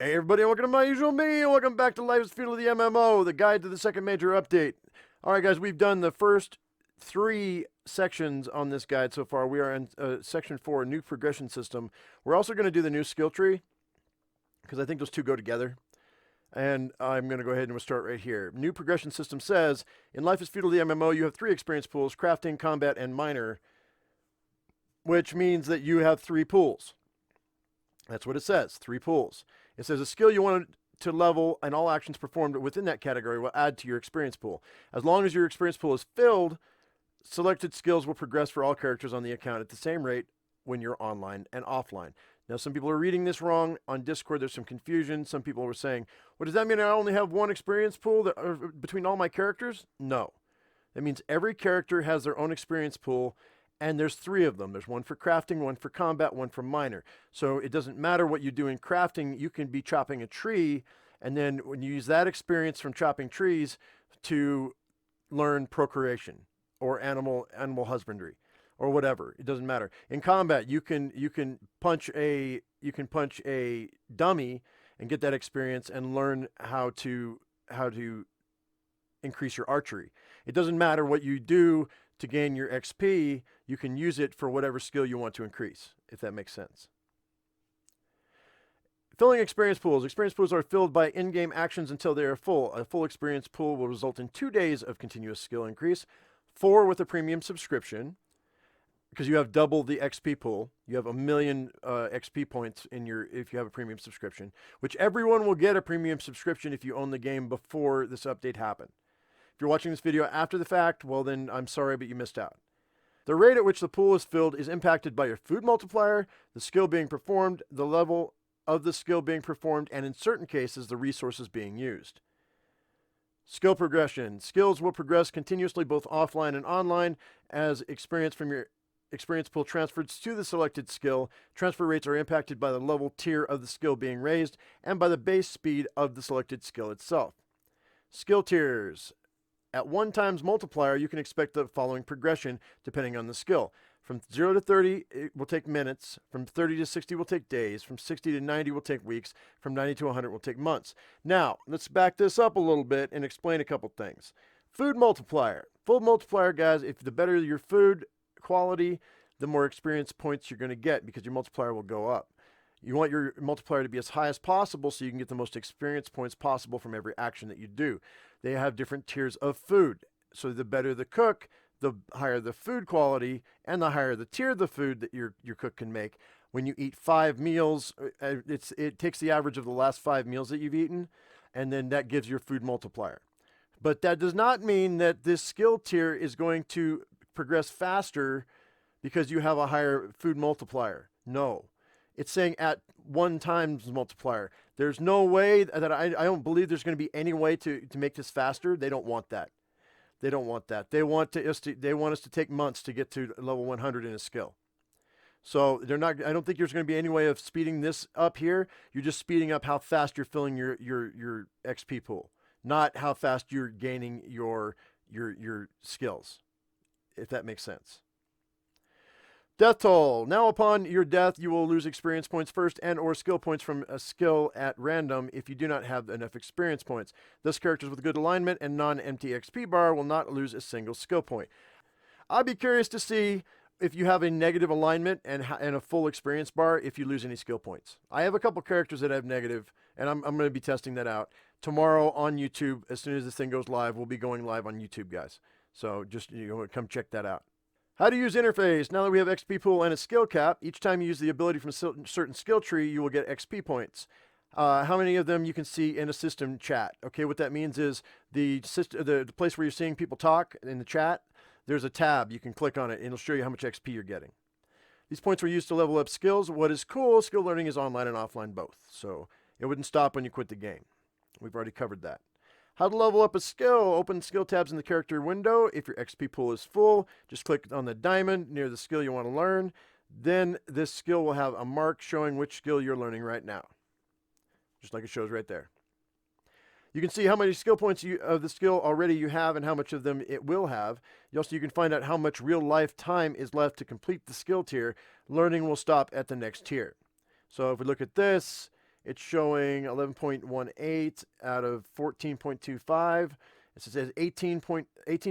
Hey everybody, welcome to my usual me, and welcome back to Life is Feudal the MMO, the guide to the second major update. Alright guys, we've done the first 3 sections on this guide so far. We are in section 4, new progression system. We're also going to do the new skill tree, because I think those two go together. And I'm going to go ahead and we'll start right here. New progression system says, in Life is Feudal the MMO, you have 3 experience pools, crafting, combat, and minor, which means that you have 3 pools. That's what it says, 3 pools. It says a skill you want to level and all actions performed within that category will add to your experience pool. As long as your experience pool is filled, selected skills will progress for all characters on the account at the same rate when you're online and offline. Now, some people are reading this wrong. On Discord, there's some confusion. Some people were saying, well, does that mean I only have 1 experience pool between all my characters? No. That means every character has their own experience pool, and there's 3 of them. There's 1 for crafting, 1 for combat, 1 for minor. So it doesn't matter what you do in crafting. You can be chopping a tree, and then when you use that experience from chopping trees to learn procreation or animal husbandry or whatever. It doesn't matter. In combat, you can punch a dummy and get that experience and learn how to increase your archery. It doesn't matter what you do to gain your XP, you can use it for whatever skill you want to increase, if that makes sense. Filling experience pools. Experience pools are filled by in-game actions until they are full. A full experience pool will result in 2 days of continuous skill increase, 4 with a premium subscription, because you have double the XP pool. You have 1,000,000 XP points if you have a premium subscription, which everyone will get a premium subscription if you own the game before this update happened. If you're watching this video after the fact, well then I'm sorry, but you missed out. The rate at which the pool is filled is impacted by your food multiplier, the skill being performed, the level of the skill being performed, and in certain cases, the resources being used. Skill progression. Skills will progress continuously both offline and online as experience from your experience pool transfers to the selected skill. Transfer rates are impacted by the level tier of the skill being raised and by the base speed of the selected skill itself. Skill tiers. At 1 times multiplier, you can expect the following progression depending on the skill. From 0 to 30, it will take minutes. From 30 to 60 will take days. From 60 to 90 will take weeks. From 90 to 100 will take months. Now, let's back this up a little bit and explain a couple things. Food multiplier. Food multiplier, guys, if the better your food quality, the more experience points you're going to get because your multiplier will go up. You want your multiplier to be as high as possible so you can get the most experience points possible from every action that you do. They have different tiers of food. So the better the cook, the higher the food quality, and the higher the tier of the food that your cook can make. When you eat 5 meals, it takes the average of the last 5 meals that you've eaten, and then that gives your food multiplier. But that does not mean that this skill tier is going to progress faster because you have a higher food multiplier. No. It's saying at 1 times multiplier. There's no way that I don't believe there's going to be any way to make this faster. They don't want that. They don't want that. They want us to take months to get to level 100 in a skill. So they're not. I don't think there's going to be any way of speeding this up here. You're just speeding up how fast you're filling your XP pool, not how fast you're gaining your skills. If that makes sense. Death toll. Now upon your death, you will lose experience points first and or skill points from a skill at random if you do not have enough experience points. Thus, characters with good alignment and non-empty XP bar will not lose a single skill point. I'd be curious to see if you have a negative alignment and a full experience bar if you lose any skill points. I have a couple characters that have negative, and I'm going to be testing that out. Tomorrow on YouTube, as soon as this thing goes live, we'll be going live on YouTube, guys. So just come check that out. How to use interface. Now that we have XP pool and a skill cap, each time you use the ability from a certain skill tree, you will get XP points. How many of them you can see in a system chat? Okay, what that means is the place where you're seeing people talk in the chat, there's a tab. You can click on it and it'll show you how much XP you're getting. These points were used to level up skills. What is cool, skill learning is online and offline both. So it wouldn't stop when you quit the game. We've already covered that. How to level up a skill. Open skill tabs in the character window. If your XP pool is full, just click on the diamond near the skill you want to learn. Then this skill will have a mark showing which skill you're learning right now. Just like it shows right there. You can see how many skill points of the skill already you have and how much of them it will have. You can find out how much real life time is left to complete the skill tier. Learning will stop at the next tier. So if we look at this, It's showing 11.18 out of 14.25. It says 18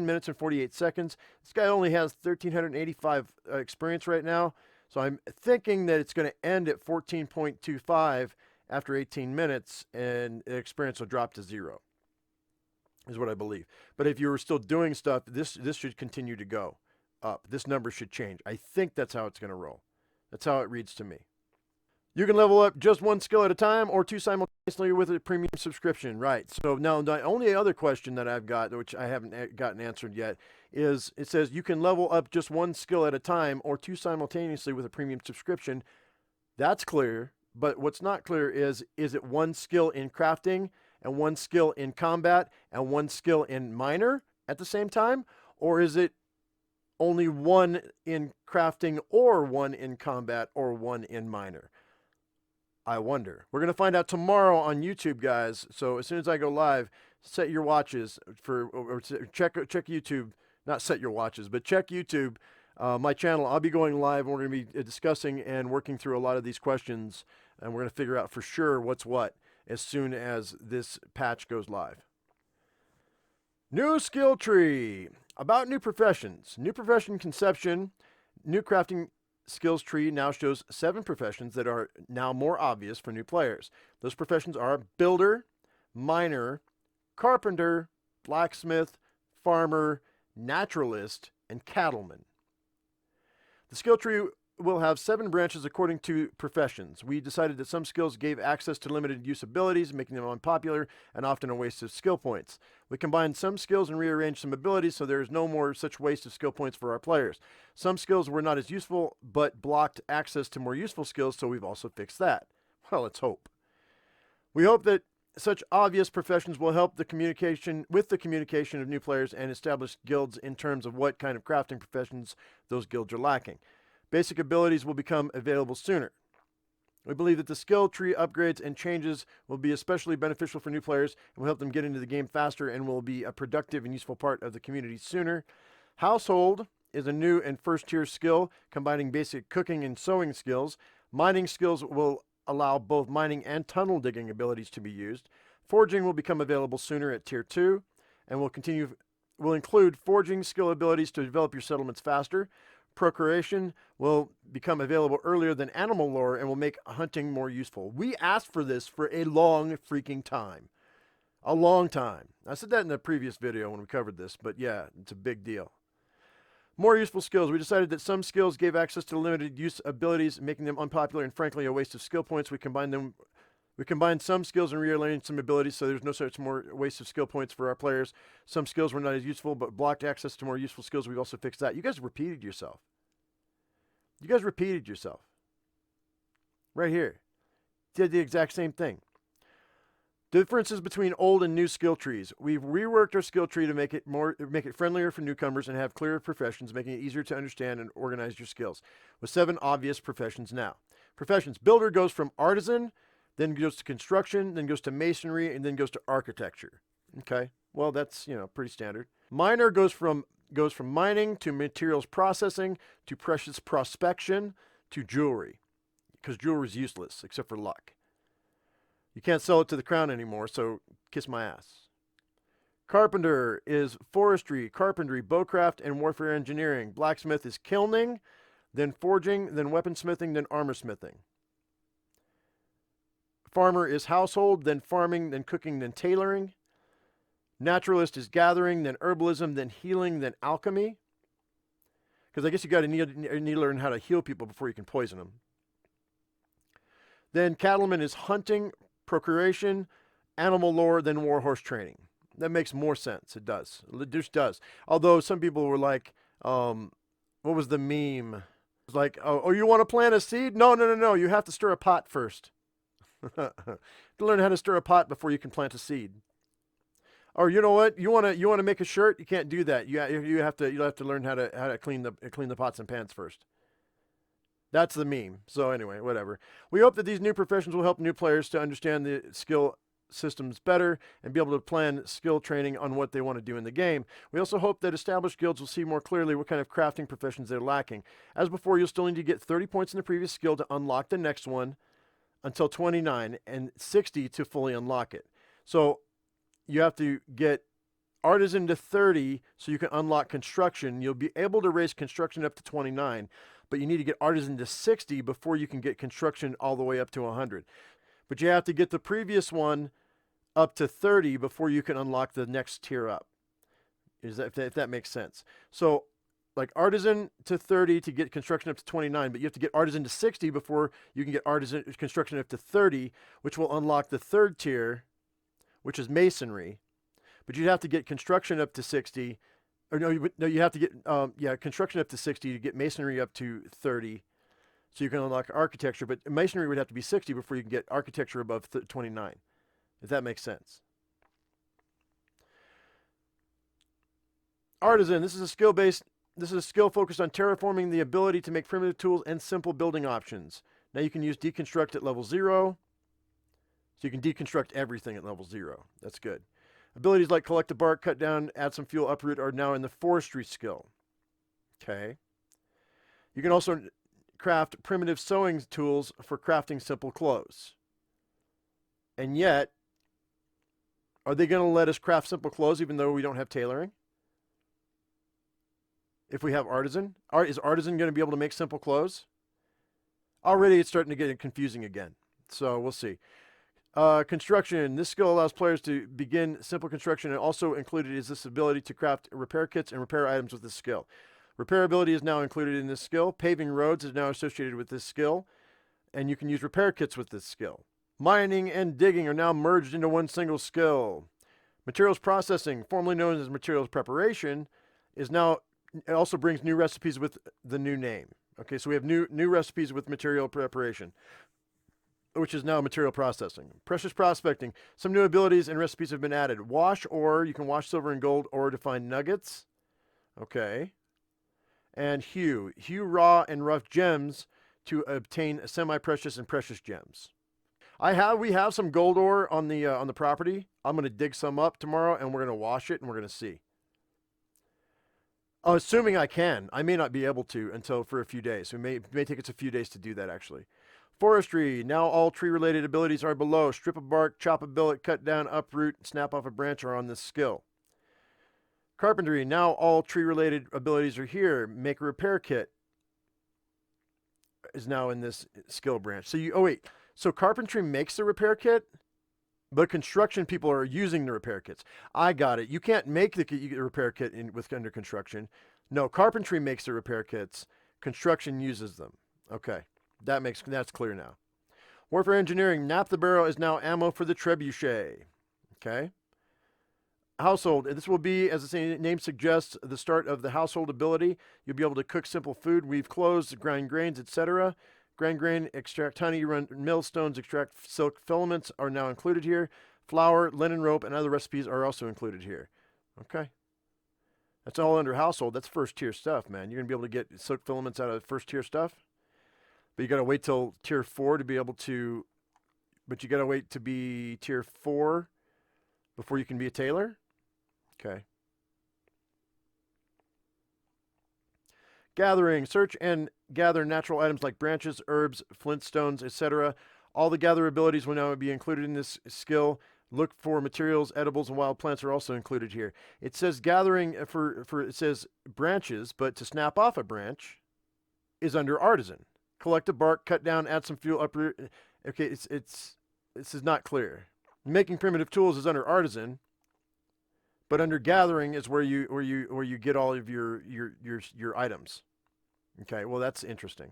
minutes and 48 seconds. This guy only has 1,385 experience right now. So I'm thinking that it's going to end at 14.25 after 18 minutes, and the experience will drop to 0, is what I believe. But if you were still doing stuff, this should continue to go up. This number should change. I think that's how it's going to roll. That's how it reads to me. You can level up just one skill at a time or 2 simultaneously with a premium subscription. Right. So now the only other question that I've got, which I haven't gotten answered yet, is it says you can level up just one skill at a time or 2 simultaneously with a premium subscription. That's clear. But what's not clear is it one skill in crafting and one skill in combat and one skill in minor at the same time? Or is it only one in crafting or one in combat or one in minor? I wonder. We're going to find out tomorrow on YouTube, guys. So as soon as I go live, set your watches or check YouTube. Not set your watches, but check YouTube, my channel. I'll be going live, and we're going to be discussing and working through a lot of these questions, and we're going to figure out for sure what's what as soon as this patch goes live. New skill tree. About new professions. New profession conception. New crafting skills tree now shows 7 professions that are now more obvious for new players. Those professions are builder, miner, carpenter, blacksmith, farmer, naturalist, and cattleman. The skill tree will have 7 branches according to professions. We decided that some skills gave access to limited use abilities, making them unpopular and often a waste of skill points. We combined some skills and rearranged some abilities so there is no more such waste of skill points for our players. Some skills were not as useful but blocked access to more useful skills, so we've also fixed that. Well, let's hope. We hope that such obvious professions will help the communication of new players and establish guilds in terms of what kind of crafting professions those guilds are lacking. Basic abilities will become available sooner. We believe that the skill tree upgrades and changes will be especially beneficial for new players and will help them get into the game faster and will be a productive and useful part of the community sooner. Household is a new and first-tier skill combining basic cooking and sewing skills. Mining skills will allow both mining and tunnel digging abilities to be used. Forging will become available sooner at Tier 2 and will include forging skill abilities to develop your settlements faster. Procreation will become available earlier than animal lore and will make hunting more useful. We asked for this for a long freaking time. A long time. I said that in the previous video when we covered this, but yeah, it's a big deal. More useful skills. We decided that some skills gave access to limited use abilities, making them unpopular and frankly a waste of skill points. We combined some skills and rearranged some abilities, so there's no such more waste of skill points for our players. Some skills were not as useful, but blocked access to more useful skills. We've also fixed that. You guys repeated yourself. You guys repeated yourself. Right here. Did the exact same thing. Differences between old and new skill trees. We've reworked our skill tree to make it friendlier for newcomers and have clearer professions, making it easier to understand and organize your skills. With 7 obvious professions now. Professions. Builder goes from artisan, then goes to construction, then goes to masonry, and then goes to architecture. Okay, well that's pretty standard. Miner goes from mining to materials processing to precious prospection to jewelry, because jewelry is useless except for luck. You can't sell it to the crown anymore, so kiss my ass. Carpenter is forestry, carpentry, bowcraft, and warfare engineering. Blacksmith is kilning, then forging, then weaponsmithing, then armor smithing. Farmer is household, then farming, then cooking, then tailoring. Naturalist is gathering, then herbalism, then healing, then alchemy. Because I guess you need to learn how to heal people before you can poison them. Then cattleman is hunting, procreation, animal lore, then warhorse training. That makes more sense. It does. It just does. Although some people were like, what was the meme? It was like, oh, you want to plant a seed? No. You have to stir a pot first. To learn how to stir a pot before you can plant a seed. Or you know what? You want to make a shirt? You can't do that. You'll have to learn how to clean the pots and pans first. That's the meme. So anyway, whatever. We hope that these new professions will help new players to understand the skill systems better and be able to plan skill training on what they want to do in the game. We also hope that established guilds will see more clearly what kind of crafting professions they're lacking. As before, you'll still need to get 30 points in the previous skill to unlock the next one. until 29 and 60 to fully unlock it. So you have to get artisan to 30 so you can unlock construction. You'll be able to raise construction up to 29, but you need to get artisan to 60 before you can get construction all the way up to 100. But you have to get the previous one up to 30 before you can unlock the next tier up. If that makes sense. So like artisan to 30 to get construction up to 29, but you have to get artisan to 60 before you can get artisan construction up to 30, which will unlock the third tier, which is masonry. But you'd have to get construction up to 60, or no, you have to get construction up to 60 to get masonry up to 30, so you can unlock architecture. But masonry would have to be 60 before you can get architecture above 29, if that makes sense. Artisan, this is a skill focused on terraforming, the ability to make primitive tools and simple building options. Now you can use deconstruct at level 0. So you can deconstruct everything at level 0. That's good. Abilities like collect a bark, cut down, add some fuel, uproot are now in the forestry skill. Okay. You can also craft primitive sewing tools for crafting simple clothes. And yet, are they going to let us craft simple clothes even though we don't have tailoring? If we have artisan? Is artisan going to be able to make simple clothes? Already it's starting to get confusing again. So we'll see. Construction. This skill allows players to begin simple construction, and also included is this ability to craft repair kits and repair items with this skill. Repair ability is now included in this skill. Paving roads is now associated with this skill, and you can use repair kits with this skill. Mining and digging are now merged into one single skill. Materials processing, formerly known as materials preparation, is now, it also brings new recipes with the new name. Okay, so we have new recipes with material preparation, which is now material processing. Precious prospecting. Some new abilities and recipes have been added. Wash ore. You can wash silver and gold ore to find nuggets. Okay. And hew. Hew raw and rough gems to obtain semi-precious and precious gems. We have some gold ore on the property. I'm going to dig some up tomorrow, and we're going to wash it, and we're going to see. Assuming I can. I may not be able to until for a few days. It may take us a few days to do that, actually. Forestry. Now all tree-related abilities are below. Strip a bark, chop a billet, cut down, uproot, snap off a branch are on this skill. Carpentry. Now all tree-related abilities are here. Make a repair kit is now in this skill branch. So carpentry makes the repair kit, but construction people are using the repair kits. I got it. You can't make the repair kit under construction. No, carpentry makes the repair kits. Construction uses them. Okay. That's clear now. Warfare engineering. Nap the barrel is now ammo for the trebuchet. Okay. Household. This will be, as the name suggests, the start of the household ability. You'll be able to cook simple food, weave clothes, grind grains, etc. Grind grain, extract honey, run millstones, extract silk filaments are now included here. Flour, linen rope, and other recipes are also included here. Okay. That's all under household. That's first tier stuff, man. You're going to be able to get silk filaments out of first tier stuff. But you got to wait till tier 4 to be able to, but you got to wait to be tier 4 before you can be a tailor? Okay. Gathering. Search and gather natural items like branches, herbs, flintstones, etc. All the gather abilities will now be included in this skill. Look for materials, edibles, and wild plants are also included here. It says gathering it says branches, but to snap off a branch is under artisan. Collect a bark, cut down, add some fuel, uproot. Okay, this is not clear. Making primitive tools is under artisan, but under gathering is where you get all of your items. Okay, well that's interesting.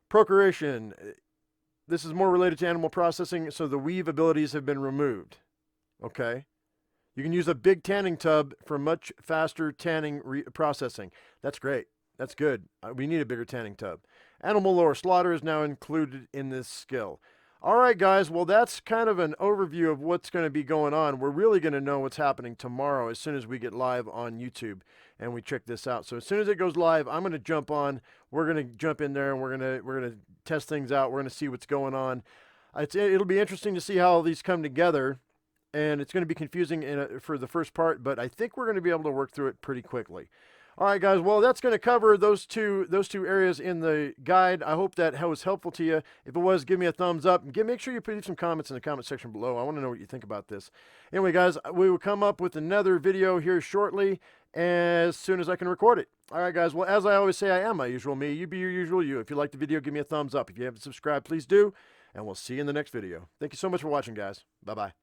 Procreation. This is more related to animal processing, so the weave abilities have been removed. Okay. You can use a big tanning tub for much faster tanning processing. That's great. That's good. We need a bigger tanning tub. Animal lore. Slaughter is now included in this skill. All right, guys. Well, that's kind of an overview of what's going to be going on. We're really going to know what's happening tomorrow as soon as we get live on YouTube and we check this out. So as soon as it goes live, I'm going to jump on. We're going to jump in there and we're going to test things out. We're going to see what's going on. It'll be interesting to see how all these come together, and it's going to be confusing for the first part, but I think we're going to be able to work through it pretty quickly. All right, guys. Well, that's going to cover those two areas in the guide. I hope that was helpful to you. If it was, give me a thumbs up. And make sure you put some comments in the comment section below. I want to know what you think about this. Anyway, guys, we will come up with another video here shortly as soon as I can record it. All right, guys. Well, as I always say, I am my usual me. You be your usual you. If you like the video, give me a thumbs up. If you haven't subscribed, please do. And we'll see you in the next video. Thank you so much for watching, guys. Bye-bye.